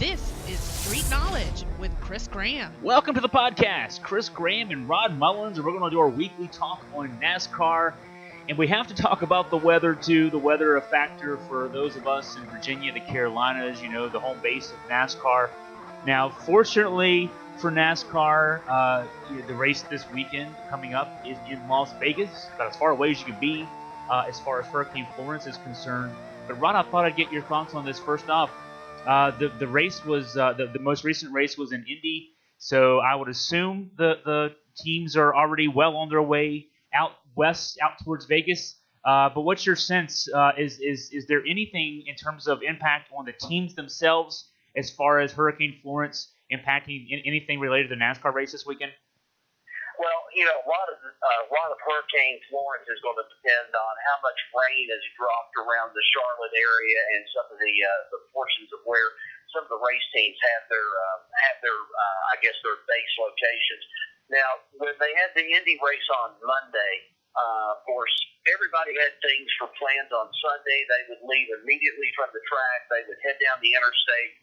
This is Street Knowledge with Chris Graham. Welcome to the podcast. Chris Graham and Rod Mullins, and we're going to do our weekly talk on NASCAR. And we have to talk about the weather, too. The weather, a factor for those of us in Virginia, the Carolinas, the home base of NASCAR. Now, fortunately for NASCAR, the race this weekend coming up is in Las Vegas, about as far away as you can be as far as Hurricane Florence is concerned. But, Rod, I thought I'd get your thoughts on this. First off, the race was the most recent race was in Indy, so I would assume the teams are already well on their way out west, out towards Vegas. But what's your sense? Is there anything in terms of impact on the teams themselves as far as Hurricane Florence impacting anything related to the NASCAR race this weekend? Well, a lot of Hurricane Florence is going to depend on how much rain has dropped around the Charlotte area and some of the portions of where some of the race teams have their their base locations. Now, when they had the Indy race on Monday, of course, everybody had things for plans on Sunday. They would leave immediately from the track. They would head down the interstate,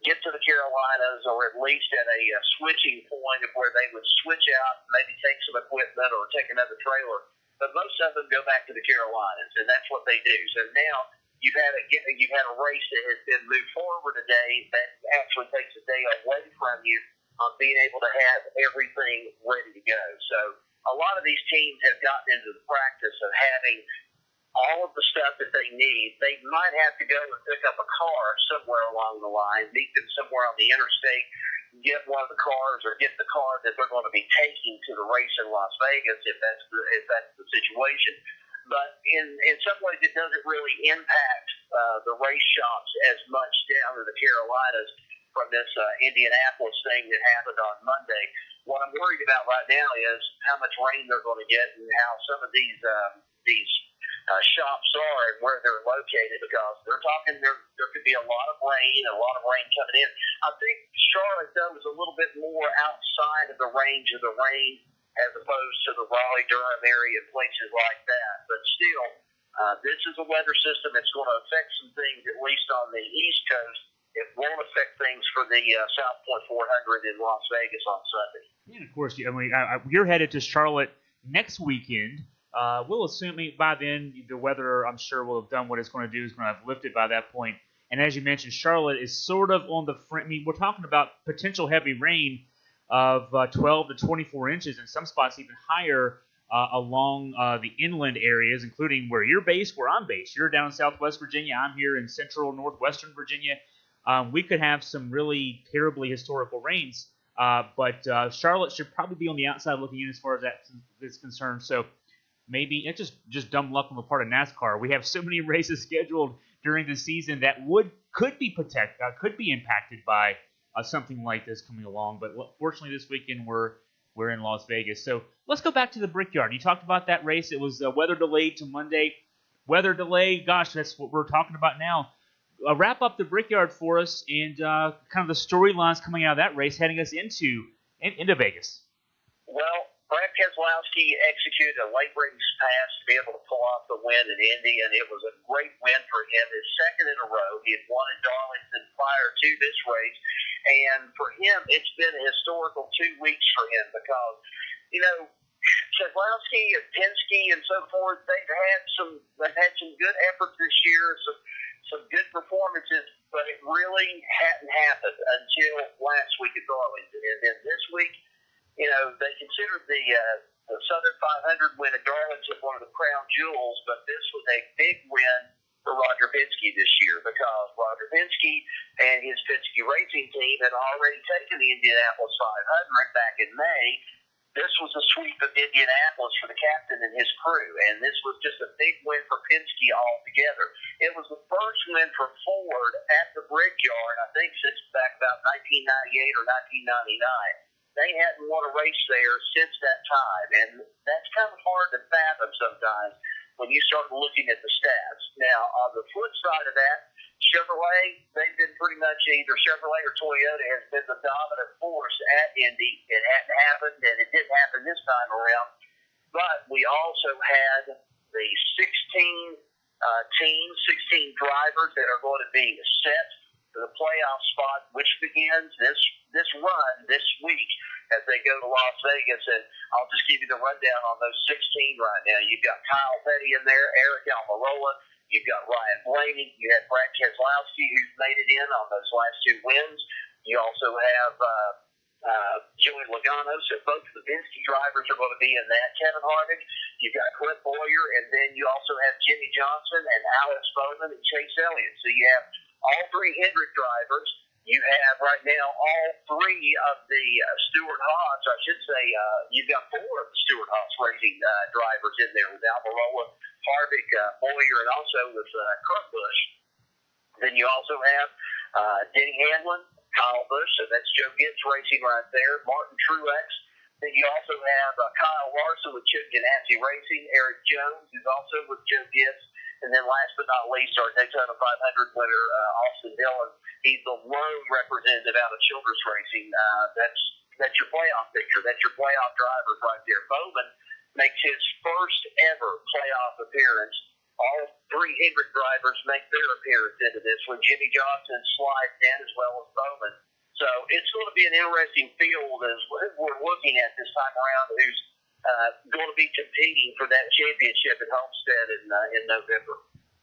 get to the Carolinas, or at least at a switching point of where they would switch out, maybe take some equipment or take another trailer. But most of them go back to the Carolinas, and that's what they do. So now you've had a race that has been moved forward a day that actually takes a day away from you on being able to have everything ready to go. So a lot of these teams have gotten into the practice of having all of the stuff that they need. They might have to go and pick up a car somewhere along the line, meet them somewhere on the interstate, get one of the cars or get the car that they're going to be taking to the race in Las Vegas if that's the situation. But in some ways it doesn't really impact the race shops as much down in the Carolinas from this Indianapolis thing that happened on Monday. What I'm worried about right now is how much rain they're going to get and how some of these shops are and where they're located, because they're talking there could be a lot of rain coming in. I think Charlotte, though, is a little bit more outside of the range of the rain as opposed to the Raleigh-Durham area and places like that. But still, this is a weather system that's going to affect some things, at least on the East Coast. It won't affect things for the South Point 400 in Las Vegas on Sunday. And, of course, you're headed to Charlotte next weekend. We'll assume by then the weather, I'm sure, will have done what it's going to do. It's going to have lifted by that point. And as you mentioned, Charlotte is sort of on the front. I mean, we're talking about potential heavy rain of 12 to 24 inches, in some spots even higher along the inland areas, including where you're based, where I'm based. You're down in Southwest Virginia. I'm here in central northwestern Virginia. We could have some really terribly historical rains, but Charlotte should probably be on the outside looking in as far as that is concerned. So maybe it's just dumb luck on the part of NASCAR. We have so many races scheduled during the season that could be impacted by something like this coming along. But fortunately, this weekend we're in Las Vegas. So let's go back to the Brickyard. You talked about that race. It was weather delayed to Monday. Weather delay, gosh, that's what we're talking about now. Wrap up the Brickyard for us and kind of the storylines coming out of that race heading us into Vegas. Well, Brad Keselowski executed a late race pass to be able to pull off the win in Indy, and it was a great win for him, his second in a row. He had won at Darlington prior to this race, and for him, it's been a historical 2 weeks for him because, Keselowski and Penske and so forth, they've had some good efforts this year, some good performances, but it really hadn't happened until last week at Darlington. And then this week, they considered the Southern 500 win at Darlington one of the crown jewels, but this was a big win for Roger Penske this year because Roger Penske and his Penske Racing team had already taken the Indianapolis 500 back in May. This was a sweep of Indianapolis for the captain and his crew, and this was just a big win for Penske altogether. It was the first win for Ford at the Brickyard, I think, since back about 1998 or 1999. They hadn't won a race there since that time, and that's kind of hard to fathom sometimes when you start looking at the stats. Now, on the flip side of that, Chevrolet, they've been pretty much either Chevrolet or Toyota has been the dominant force at Indy. It hadn't happened, and it didn't happen this time around. But we also had the 16 teams, 16 drivers that are going to be set the playoff spot, which begins this run this week as they go to Las Vegas. And I'll just give you the rundown on those 16 right now. You've got Kyle Petty in there, Eric Almirola, you've got Ryan Blaney, you have Brad Keselowski, who's made it in on those last 2 wins. You also have Joey Logano, so both the Penske drivers are going to be in that. Kevin Harvick, you've got Clint Boyer, and then you also have Jimmy Johnson and Alex Bowman and Chase Elliott. So you have all 3 Hendrick drivers. You have right now all 3 of the Stewart Haas, I should say, you've got 4 of the Stewart Haas racing drivers in there with Almirola, Harvick, Boyer, and also with Kurt Busch. Then you also have Denny Hamlin, Kyle Busch, so that's Joe Gibbs racing right there, Martin Truex. Then you also have Kyle Larson with Chip Ganassi Racing, Eric Jones, who's also with Joe Gibbs, and then last but not least, our Daytona 500 winner, Austin Dillon. He's the lone representative out of Childress Racing. That's your playoff picture. That's your playoff drivers right there. Bowman makes his first ever playoff appearance. All 3 Hendrick drivers make their appearance into this when Jimmy Johnson slides in as well as Bowman. So it's going to be an interesting field as we're looking at this time around who's going to be competing for that championship at Homestead in November.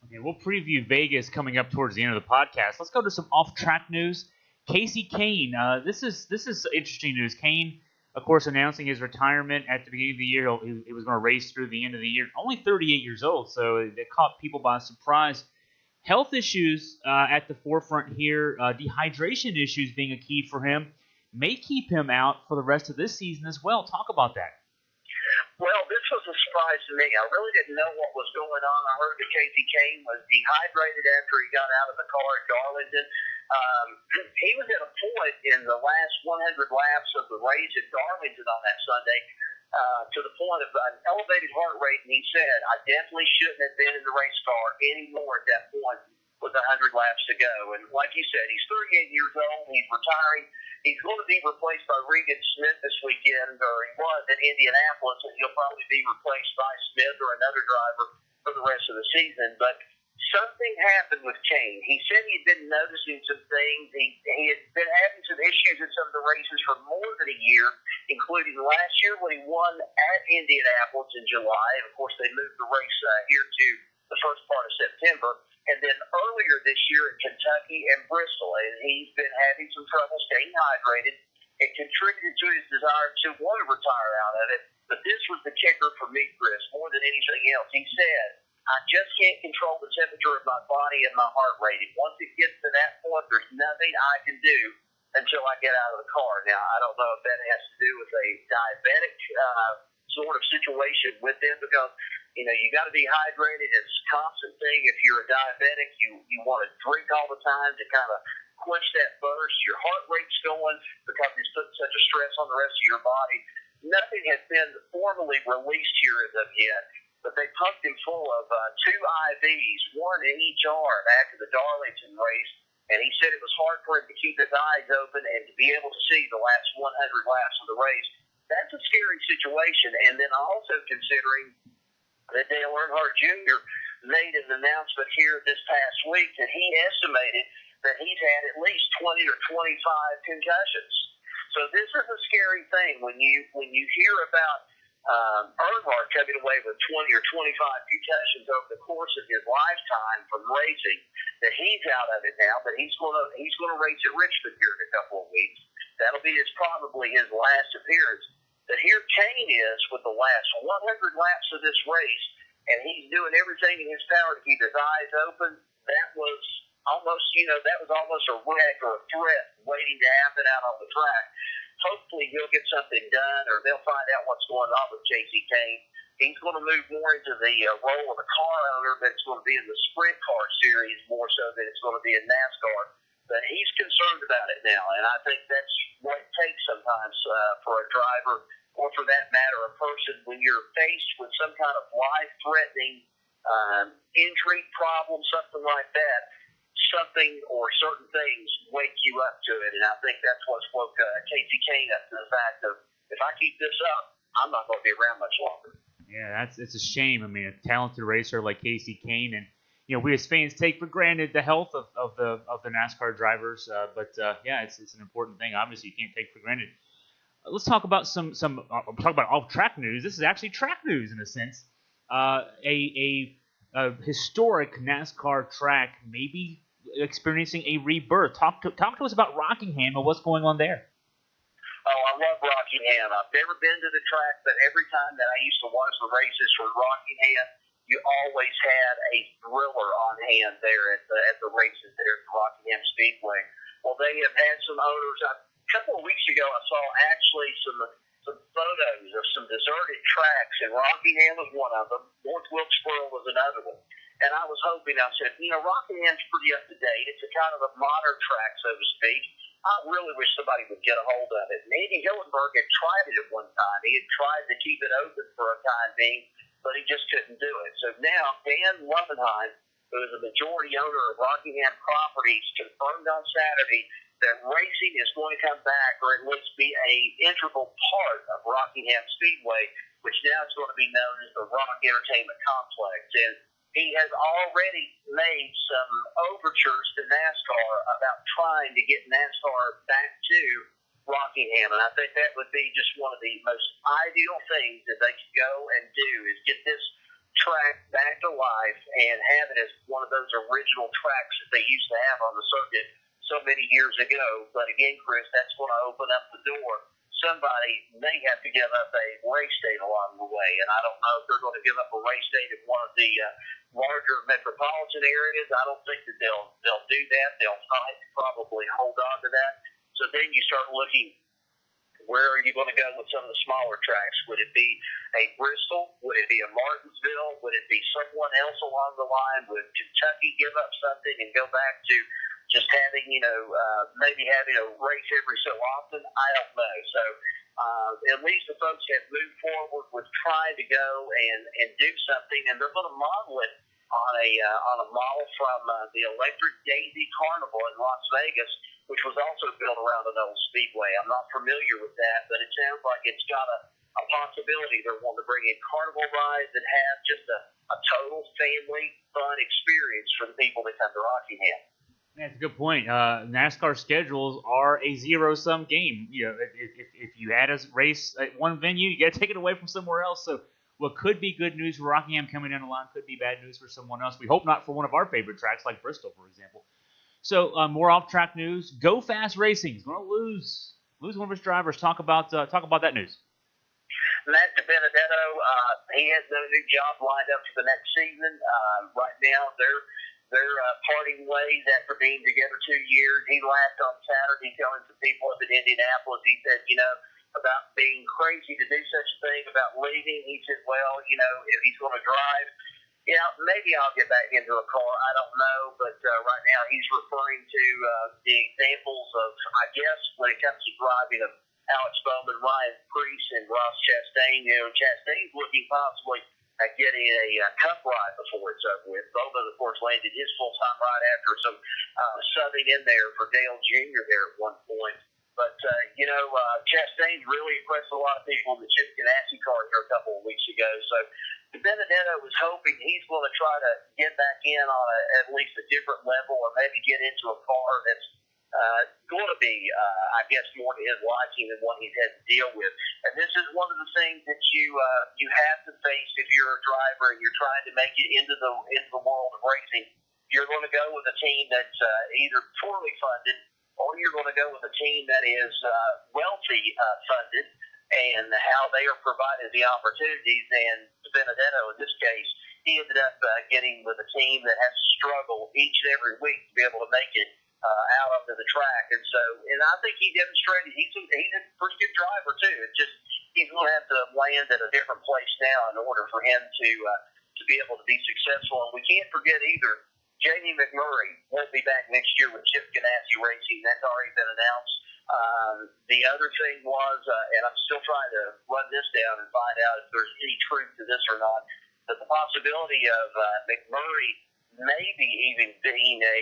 Okay, we'll preview Vegas coming up towards the end of the podcast. Let's go to some off-track news. Kasey Kahne, this is interesting news. Kahne, of course, announcing his retirement at the beginning of the year. He was going to race through the end of the year. Only 38 years old, so it caught people by surprise. Health issues at the forefront here. Dehydration issues being a key for him may keep him out for the rest of this season as well. Talk about that. Well, this was a surprise to me. I really didn't know what was going on. I heard that Kasey Kahne was dehydrated after he got out of the car at Darlington. He was at a point in the last 100 laps of the race at Darlington on that Sunday to the point of an elevated heart rate, and he said, I definitely shouldn't have been in the race car anymore at that point with 100 laps to go. And like you said, he's 38 years old. He's retiring. He's going to be replaced by Regan Smith this weekend, or he was at Indianapolis, and he'll probably be replaced by Smith or another driver for the rest of the season. But something happened with Kahne. He said he'd been noticing some things. He had been having some issues in some of the races for more than a year, including last year when he won at Indianapolis in July. And, of course, they moved the race here to the first part of September. And then earlier this year at Kentucky and Bristol, and he's been having some trouble staying hydrated. It contributed to his desire to want to retire out of it. But this was the kicker for me, Chris, more than anything else. He said, I just can't control the temperature of my body and my heart rate. And once it gets to that point, there's nothing I can do until I get out of the car. Now, I don't know if that has to do with a diabetic sort of situation with him because, you know, you got to be hydrated. It's a constant thing. If you're a diabetic, you want to drink all the time to kind of quench that thirst. Your heart rate's going because it's putting such a stress on the rest of your body. Nothing has been formally released here as of yet, but they pumped him full of 2 IVs, one in each arm after the Darlington race, and he said it was hard for him to keep his eyes open and to be able to see the last 100 laps of the race. That's a scary situation, and then also considering that Dale Earnhardt Jr. made an announcement here this past week that he estimated that he's had at least 20 or 25 concussions. So this is a scary thing when you hear about Earnhardt coming away with 20 or 25 concussions over the course of his lifetime from racing, that he's out of it now, but he's going to race at Richmond here in a couple of weeks. That'll be probably his last appearance. But here Kahne is with the last 100 laps of this race, and he's doing everything in his power to keep his eyes open. That was almost a wreck or a threat waiting to happen out on the track. Hopefully he'll get something done, or they'll find out what's going on with Kasey Kahne. He's going to move more into the role of a car owner, but it's going to be in the sprint car series more so than it's going to be in NASCAR. But he's concerned about it now, and I think that's what it takes sometimes for a driver, or for that matter, a person, when you're faced with some kind of life-threatening injury problem, something like that. Something or certain things wake you up to it, and I think that's what's woke Kasey Kahne up to the fact of, if I keep this up, I'm not going to be around much longer. Yeah, it's a shame. I mean, a talented racer like Kasey Kahne, and we as fans take for granted the health of the NASCAR drivers. But it's an important thing. Obviously, you can't take for granted. Let's talk about some talk about off-track news. This is actually track news in a sense. A historic NASCAR track maybe experiencing a rebirth. Talk to us about Rockingham and what's going on there. Oh, I love Rockingham. I've never been to the track, but every time that I used to watch the races from Rockingham, you always had a thriller on hand there at the races there at the Rockingham Speedway. Well, they have had some owners. A couple of weeks ago, I saw actually some photos of some deserted tracks, and Rockingham was one of them. North Wilkesboro was another one. And I was hoping, I said, Rockingham's pretty up to date. It's a kind of a modern track, so to speak. I really wish somebody would get a hold of it. And Andy Hillenberg had tried it at one time. He had tried to keep it open for a time being, but he just couldn't do it. So now Dan Lovenheim, who is a majority owner of Rockingham Properties, confirmed on Saturday that racing is going to come back, or at least be a integral part of Rockingham Speedway, which now is going to be known as the Rock Entertainment Complex. And he has already made some overtures to NASCAR about trying to get NASCAR back to Rockingham, and I think that would be just one of the most ideal things that they could go and do is get this track back to life and have it as one of those original tracks that they used to have on the circuit so many years ago. But again, Chris, that's going to open up the door. Somebody may have to give up a race date along the way, and I don't know if they're going to give up a race date in one of the larger metropolitan areas. I don't think that they'll do that. They'll probably hold on to that. So then you start looking, where are you going to go with some of the smaller tracks? Would it be a Bristol? Would it be a Martinsville? Would it be someone else along the line? Would Kentucky give up something and go back to just having, maybe having a race every so often? I don't know. So at least the folks have moved forward with trying to go and do something, and they're going to model it on a model from the Electric Daisy Carnival in Las Vegas, which was also built around an old speedway. I'm not familiar with that, but it sounds like it's got a possibility. They're wanting to bring in carnival rides and have just a total family fun experience for the people that come to Rockingham. That's a good point. NASCAR schedules are a zero-sum game. If you add a race at one venue, you got to take it away from somewhere else. So what could be good news for Rockingham coming down the line could be bad news for someone else. We hope not for one of our favorite tracks like Bristol, for example. So more off-track news. Go Fast Racing is going to lose one of its drivers. Talk about that news. Matt DiBenedetto, he has no new job lined up for the next season. Right now, they're parting ways after being together 2 years. He laughed on Saturday telling some people up in Indianapolis, he said, about being crazy to do such a thing, about leaving. He said, well, if he's going to drive, maybe I'll get back into a car. I don't know, but right now he's referring to the examples of, I guess, when it comes to driving of Alex Bowman, Ryan Preece, and Ross Chastain. Chastain's looking possibly at getting a cup ride before it's over with. Bowman, of course, landed his full-time ride after some subbing in there for Dale Jr. there at one point. But, Chastain really impressed a lot of people in the Chip Ganassi car here a couple of weeks ago. So Benedetto was hoping he's going to try to get back in on at least a different level, or maybe get into a car that's going to be, I guess, more to his liking than what he's had to deal with. And this is one of the things that you have to face if you're a driver and you're trying to make it into the world of racing. You're going to go with a team that's either poorly funded, or you're going to go with a team that is wealthy funded, and how they are provided the opportunities. And Benedetto, in this case, he ended up getting with a team that has to struggle each and every week to be able to make it out onto the track. And I think he demonstrated he's a pretty good driver too. It's just he's going to have to land at a different place now in order for him to be able to be successful. And we can't forget either, Jamie McMurray won't be back next year with Chip Ganassi Racing. That's already been announced. The other thing was, and I'm still trying to run this down and find out if there's any truth to this or not, but the possibility of McMurray maybe even being a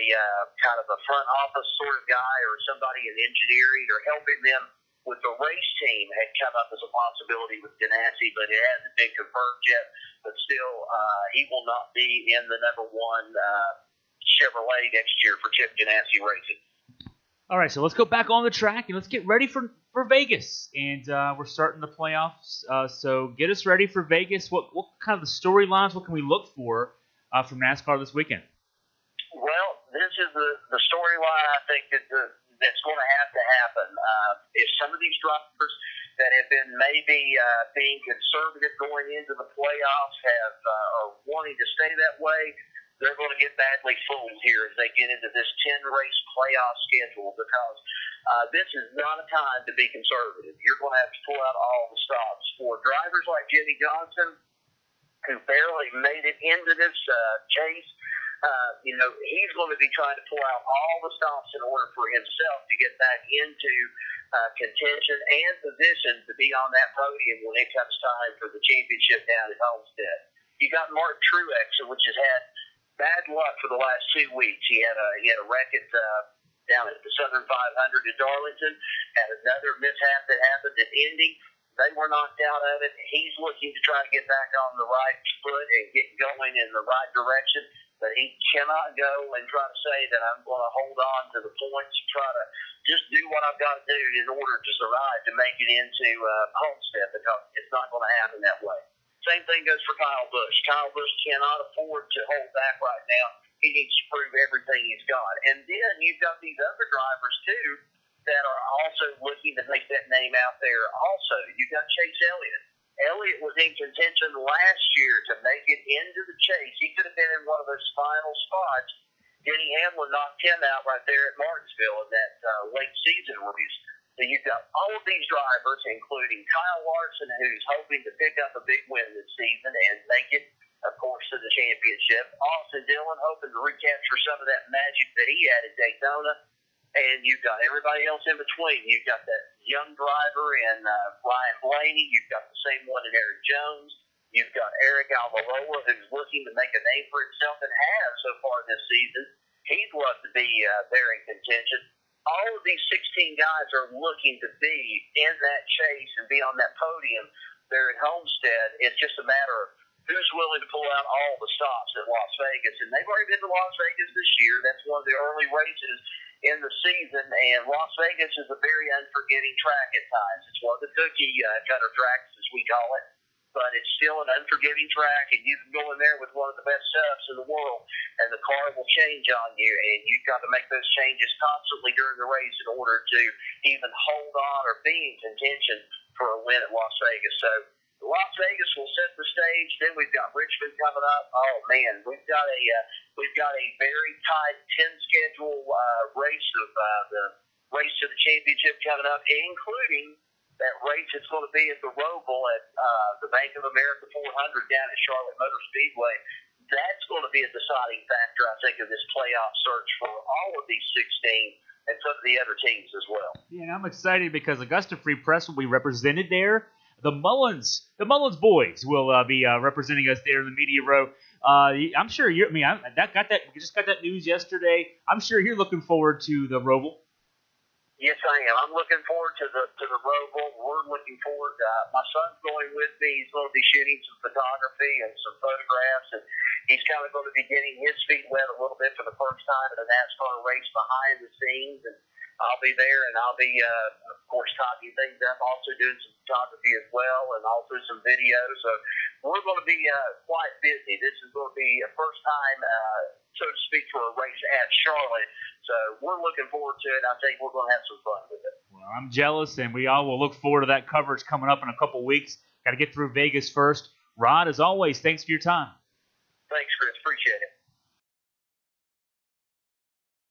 kind of a front office sort of guy, or somebody in engineering, or helping them with the race team had come up as a possibility with Ganassi, but it hasn't been confirmed yet. But still, he will not be in the number 1 Chevrolet next year for Chip Ganassi Racing. All right, so let's go back on the track and let's get ready for Vegas. And we're starting the playoffs, so get us ready for Vegas. What kind of the storylines? What can we look for from NASCAR this weekend? Well, this is the storyline I think that's going to have to happen. If some of these drivers that have been maybe being conservative going into the playoffs are wanting to stay that way, they're going to get badly fooled here as they get into this 10-race playoff schedule, because this is not a time to be conservative. You're going to have to pull out all the stops. For drivers like Jimmy Johnson, who barely made it into this chase, he's going to be trying to pull out all the stops in order for himself to get back into contention and position to be on that podium when it comes time for the championship down at Homestead. You got Mark Truex, which has had bad luck for the last 2 weeks. He had a wreck down at the Southern 500 at Darlington, had another mishap that happened at Indy. They were knocked out of it. He's looking to try to get back on the right foot and get going in the right direction, but he cannot go and try to say that I'm going to hold on to the points, try to just do what I've got to do in order to survive to make it into Homestead, because it's not going to happen that way. Same thing goes for Kyle Busch. Kyle Busch cannot afford to hold back right now. He needs to prove everything he's got. And then you've got these other drivers, too, that are also looking to make that name out there also. You've got Chase Elliott. Elliott was in contention last year to make it into the chase. He could have been in one of those final spots. Denny Hamlin knocked him out right there at Martinsville in that late season race. So you've got all of these drivers, including Kyle Larson, who's hoping to pick up a big win this season and make it, of course, to the championship. Austin Dillon hoping to recapture some of that magic that he had at Daytona. And you've got everybody else in between. You've got that young driver in Ryan Blaney. You've got the same one in Eric Jones. You've got Eric Almirola, who's looking to make a name for himself and has so far this season. He'd love to be there in contention. All of these 16 guys are looking to be in that chase and be on that podium there at Homestead. It's just a matter of who's willing to pull out all the stops at Las Vegas. And they've already been to Las Vegas this year. That's one of the early races in the season. And Las Vegas is a very unforgiving track at times. It's one of the cookie cutter tracks, as we call it. But it's still an unforgiving track, and you can go in there with one of the best setups in the world, and the car will change on you, and you've got to make those changes constantly during the race in order to even hold on or be in contention for a win at Las Vegas. So Las Vegas will set the stage. Then we've got Richmond coming up. Oh man, we've got a very tight 10 schedule race of the race to the championship coming up, including that race that's going to be at the Roval at the Bank of America 400 down at Charlotte Motor Speedway. That's going to be a deciding factor, I think, of this playoff search for all of these 16 and some of the other teams as well. Yeah, and I'm excited because Augusta Free Press will be represented there. The Mullins boys will be representing us there in the media row. I'm sure we just got that news yesterday. I'm sure you're looking forward to the Roval. Yes, I am. I'm looking forward to the Roval. We're looking forward. My son's going with me. He's going to be shooting some photography and some photographs, and he's kind of going to be getting his feet wet a little bit for the first time at a NASCAR race behind the scenes. And I'll be there, and I'll be, of course, typing things up, also doing some photography as well, and also some videos. So we're going to be quite busy. This is going to be a first time, so to speak, for a race at Charlotte. So we're looking forward to it. I think we're going to have some fun with it. Well, I'm jealous, and we all will look forward to that coverage coming up in a couple weeks. Got to get through Vegas first. Rod, as always, thanks for your time. Thanks, Chris. Appreciate it.